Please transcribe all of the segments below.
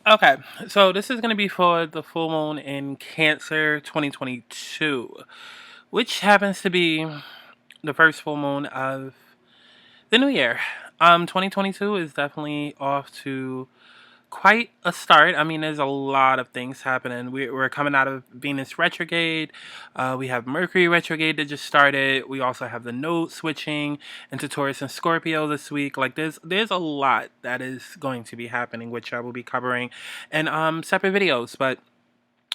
Okay, so this is going to be for the full moon in Cancer 2022, which happens to be the first full moon of the new year. 2022 is definitely off to quite a start. I mean, there's a lot of things happening. We're coming out of Venus retrograde. We have Mercury retrograde that just started. We also have the node switching into Taurus and Scorpio this week. Like there's a lot that is going to be happening, which I will be covering in separate videos. But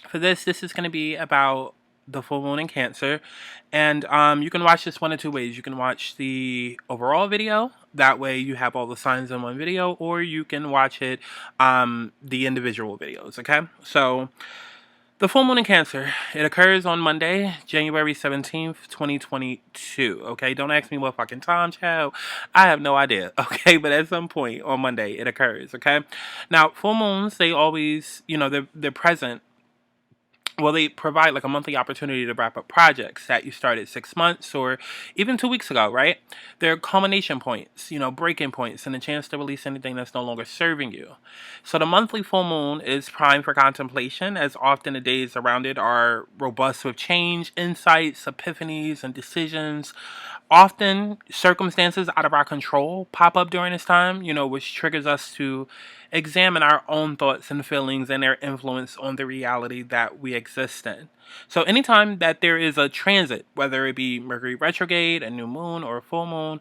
for this is going to be about the full moon in Cancer, and you can watch this one of two ways. You can watch the overall video. That way, you have all the signs in one video, or you can watch it the individual videos. Okay, so the full moon in Cancer, it occurs on Monday, January 17th, 2022. Okay, don't ask me what fucking time, child. I have no idea. Okay, but at some point on Monday, it occurs. Okay, now full moons, they always, they're present. Well, they provide like a monthly opportunity to wrap up projects that you started 6 months or even 2 weeks ago, right? They're culmination points, breaking points, and a chance to release anything that's no longer serving you. So the monthly full moon is prime for contemplation, as often the days around it are robust with change, insights, epiphanies, and decisions. Often, circumstances out of our control pop up during this time, which triggers us to examine our own thoughts and feelings and their influence on the reality that we exist in. So, anytime that there is a transit, whether it be Mercury retrograde, a new moon, or a full moon,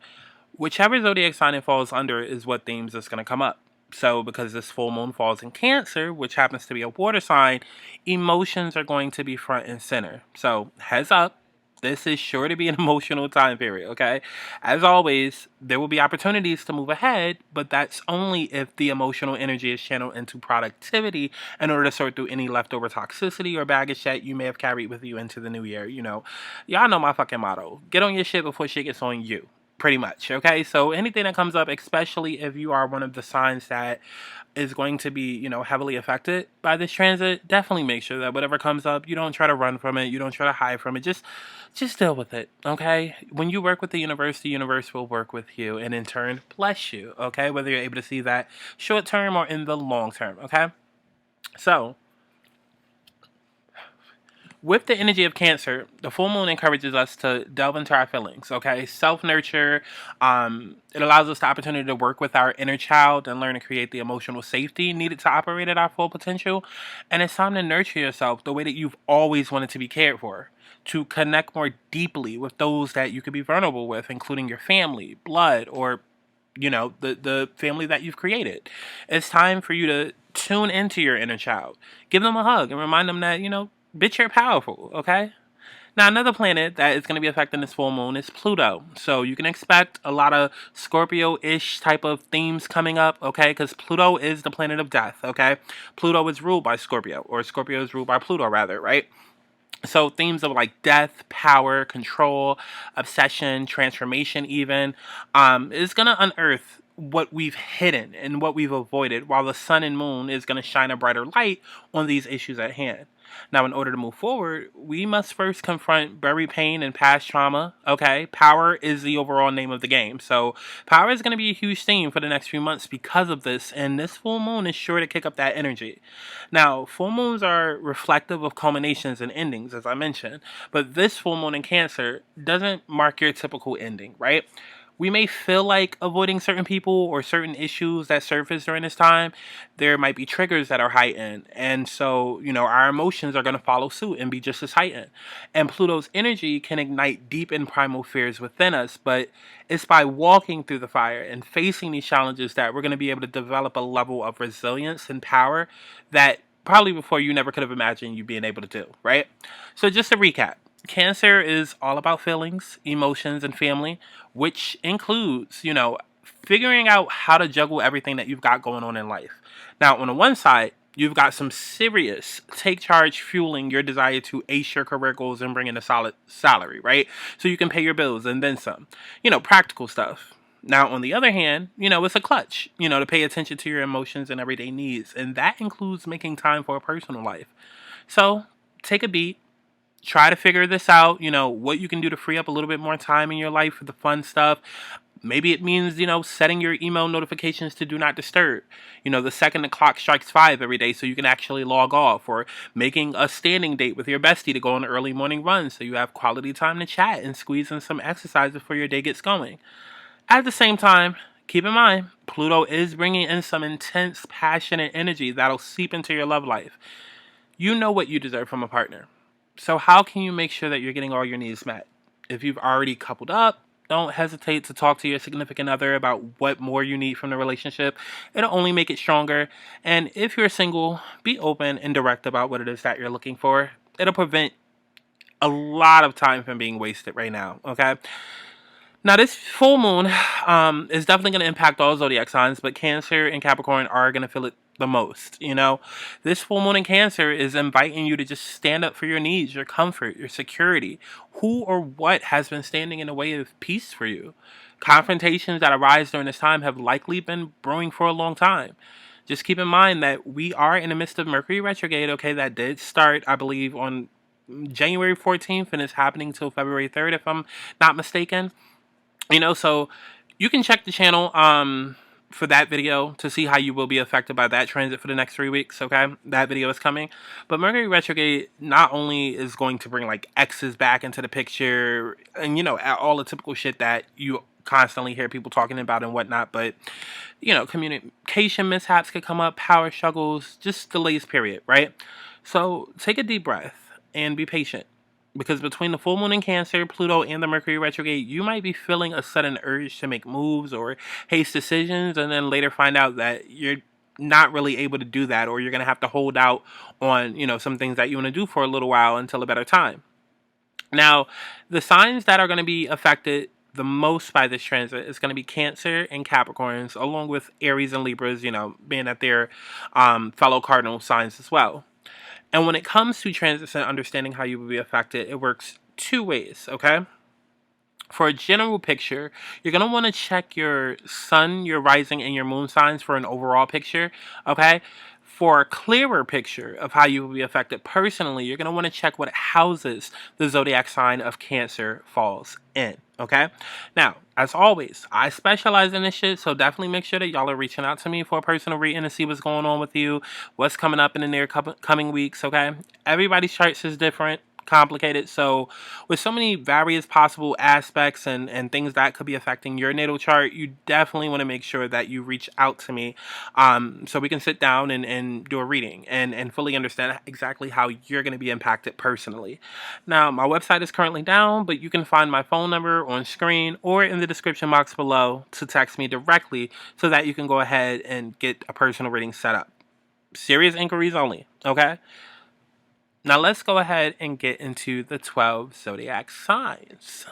whichever zodiac sign it falls under is what themes is going to come up. So, because this full moon falls in Cancer, which happens to be a water sign, emotions are going to be front and center. So, heads up, this is sure to be an emotional time period, okay? As always, there will be opportunities to move ahead, but that's only if the emotional energy is channeled into productivity in order to sort through any leftover toxicity or baggage that you may have carried with you into the new year. Y'all know my fucking motto: get on your shit before shit gets on you. Pretty much, okay? So anything that comes up, especially if you are one of the signs that is going to be, heavily affected by this transit, definitely make sure that whatever comes up, you don't try to run from it, you don't try to hide from it. Just deal with it, okay? When you work with the universe will work with you and in turn bless you, okay? Whether you're able to see that short term or in the long term, okay? So, with the energy of Cancer, the full moon encourages us to delve into our feelings, okay? Self nurture. It allows us the opportunity to work with our inner child and learn to create the emotional safety needed to operate at our full potential. And it's time to nurture yourself the way that you've always wanted to be cared for, to connect more deeply with those that you could be vulnerable with, including your family, blood, or the family that you've created. It's time for you to tune into your inner child, give them a hug, and remind them that bitch, you're powerful, okay? Now, another planet that is going to be affecting this full moon is Pluto. So you can expect a lot of Scorpio-ish type of themes coming up, okay? Because Pluto is the planet of death, okay? Pluto is ruled by Scorpio, or Scorpio is ruled by Pluto, rather, right? So themes of like death, power, control, obsession, transformation even, is going to unearth what we've hidden and what we've avoided, while the sun and moon is going to shine a brighter light on these issues at hand. Now, in order to move forward, we must first confront buried pain and past trauma. Okay, power is the overall name of the game. So, power is going to be a huge theme for the next few months because of this, and this full moon is sure to kick up that energy. Now, full moons are reflective of culminations and endings, as I mentioned, but this full moon in Cancer doesn't mark your typical ending, right? We may feel like avoiding certain people or certain issues that surface during this time. There might be triggers that are heightened. And so, our emotions are going to follow suit and be just as heightened. And Pluto's energy can ignite deep and primal fears within us. But it's by walking through the fire and facing these challenges that we're going to be able to develop a level of resilience and power that probably before you never could have imagined you being able to do, right? So just to recap, Cancer is all about feelings, emotions, and family, which includes, figuring out how to juggle everything that you've got going on in life. Now, on the one side, you've got some serious take charge fueling your desire to ace your career goals and bring in a solid salary, right? So you can pay your bills and then some, practical stuff. Now, on the other hand, it's a clutch, to pay attention to your emotions and everyday needs. And that includes making time for a personal life. So take a beat, try to figure this out, what you can do to free up a little bit more time in your life for the fun stuff. Maybe it means, setting your email notifications to do not disturb. The second the clock strikes 5 every day so you can actually log off, or making a standing date with your bestie to go on an early morning run so you have quality time to chat and squeeze in some exercise before your day gets going. At the same time, keep in mind, Pluto is bringing in some intense, passionate energy that'll seep into your love life. You know what you deserve from a partner. So, how can you make sure that you're getting all your needs met? If you've already coupled up, don't hesitate to talk to your significant other about what more you need from the relationship. It'll only make it stronger. And if you're single, be open and direct about what it is that you're looking for. It'll prevent a lot of time from being wasted right now, okay? Now, this full moon is definitely going to impact all zodiac signs, but Cancer and Capricorn are going to feel it the most. This full moon in Cancer is inviting you to just stand up for your needs, your comfort, your security. Who or what has been standing in the way of peace for you? Confrontations that arise during this time have likely been brewing for a long time. Just keep in mind that we are in the midst of Mercury retrograde, okay? That did start, I believe, on January 14th and is happening till February 3rd, if I'm not mistaken. So you can check the channel for that video to see how you will be affected by that transit for the next 3 weeks, okay? That video is coming. But Mercury retrograde not only is going to bring like exes back into the picture and all the typical shit that you constantly hear people talking about and whatnot, but communication mishaps could come up, power struggles, just delays, period, right? So take a deep breath and be patient. Because between the full moon in Cancer, Pluto, and the Mercury retrograde, you might be feeling a sudden urge to make moves or haste decisions, and then later find out that you're not really able to do that, or you're going to have to hold out on, some things that you want to do for a little while until a better time. Now, the signs that are going to be affected the most by this transit is going to be Cancer and Capricorns, along with Aries and Libras, being that they're fellow cardinal signs as well. And when it comes to transits and understanding how you will be affected, it works two ways, okay? For a general picture, you're going to want to check your sun, your rising, and your moon signs for an overall picture, okay? For a clearer picture of how you will be affected personally, you're going to want to check what houses the zodiac sign of Cancer falls in, okay? Now, as always, I specialize in this shit, so definitely make sure that y'all are reaching out to me for a personal reading to see what's going on with you, what's coming up in the near coming weeks, okay? Everybody's charts is different, complicated, so with so many various possible aspects and things that could be affecting your natal chart, you definitely want to make sure that you reach out to me so we can sit down and do a reading and fully understand exactly how you're going to be impacted personally. Now, my website is currently down, but you can find my phone number on screen or in the description box below to text me directly so that you can go ahead and get a personal reading set up. Serious inquiries only, okay? Now let's go ahead and get into the 12 zodiac signs.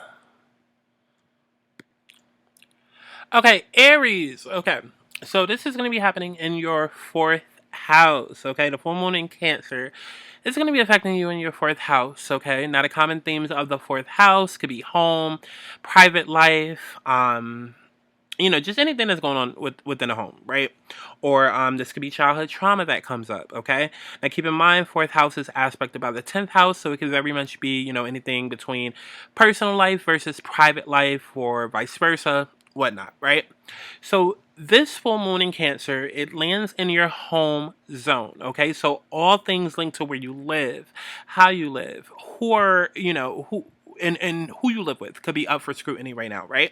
Okay, Aries. Okay, so this is going to be happening in your 4th house. Okay, the full moon in Cancer is going to be affecting you in your 4th house. Okay, now the common themes of the 4th house could be home, private life, just anything that's going on within a home, right? Or this could be childhood trauma that comes up, okay? Now keep in mind, 4th house is aspected by the 10th house, so it could very much be, anything between personal life versus private life or vice versa, whatnot, right? So this full moon in Cancer, it lands in your home zone, okay? So all things linked to where you live, how you live, who are, who and who you live with could be up for scrutiny right now, right?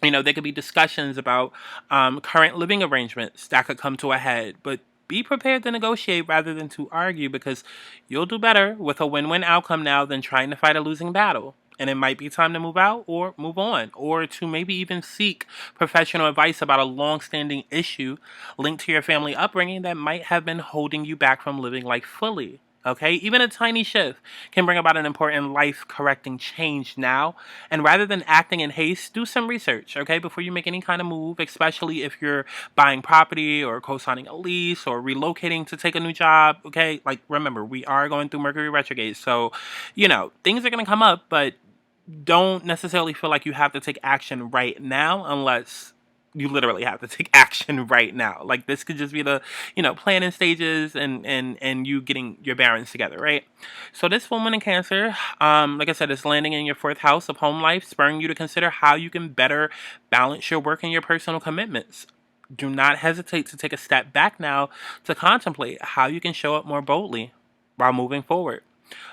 There could be discussions about current living arrangements that could come to a head, but be prepared to negotiate rather than to argue, because you'll do better with a win-win outcome now than trying to fight a losing battle. And it might be time to move out or move on, or to maybe even seek professional advice about a long-standing issue linked to your family upbringing that might have been holding you back from living life fully. Okay, even a tiny shift can bring about an important life-correcting change now. And rather than acting in haste, do some research, okay, before you make any kind of move, especially if you're buying property or co-signing a lease or relocating to take a new job, okay? Like, remember, we are going through Mercury retrograde, so, things are going to come up, but don't necessarily feel like you have to take action right now unless you literally have to take action right now. Like this could just be the, planning stages and you getting your bearings together, right? So this full moon in Cancer, like I said, it's landing in your fourth house of home life, spurring you to consider how you can better balance your work and your personal commitments. Do not hesitate to take a step back now to contemplate how you can show up more boldly while moving forward.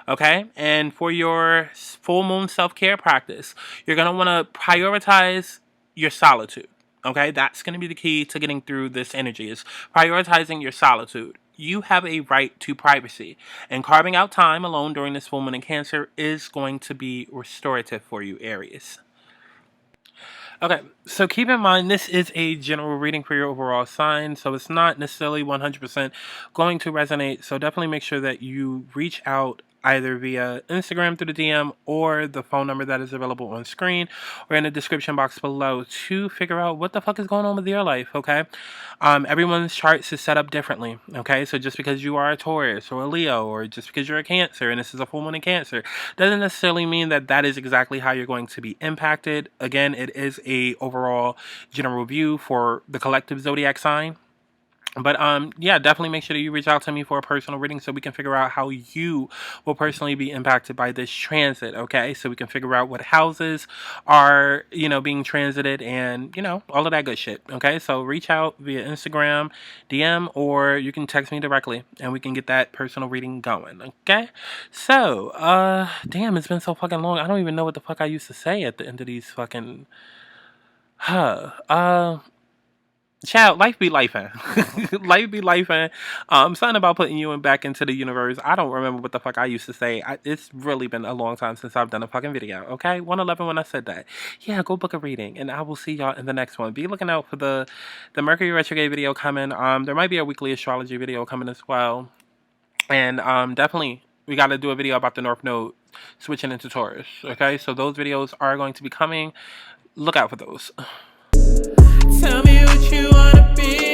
Okay? And for your full moon self care practice, you're going to want to prioritize your solitude. Okay? That's going to be the key to getting through this energy, is prioritizing your solitude. You have a right to privacy, and carving out time alone during this full moon in Cancer is going to be restorative for you, Aries. Okay, so keep in mind this is a general reading for your overall sign, so it's not necessarily 100% going to resonate. So definitely make sure that you reach out either via Instagram through the DM or the phone number that is available on screen or in the description box below to figure out what the fuck is going on with your life, okay? Everyone's charts is set up differently, okay? So just because you are a Taurus or a Leo, or just because you're a Cancer and this is a full moon in Cancer, doesn't necessarily mean that that is exactly how you're going to be impacted. Again, it is a overall general view for the collective zodiac sign. But yeah, definitely make sure that you reach out to me for a personal reading so we can figure out how you will personally be impacted by this transit, okay? So we can figure out what houses are, being transited and, all of that good shit, okay? So reach out via Instagram, DM, or you can text me directly and we can get that personal reading going, okay? So, damn, it's been so fucking long. I don't even know what the fuck I used to say at the end of these fucking, child, life be life, life be life, something about putting you back into the universe. I don't remember what the fuck I used to say. It's really been a long time since I've done a fucking video, okay? 111 when I said that. Yeah, go book a reading, and I will see y'all in the next one. Be looking out for the Mercury retrograde video coming. There might be a weekly astrology video coming as well. And definitely, we got to do a video about the North Node switching into Taurus, okay? So those videos are going to be coming. Look out for those. Tell me what you wanna be.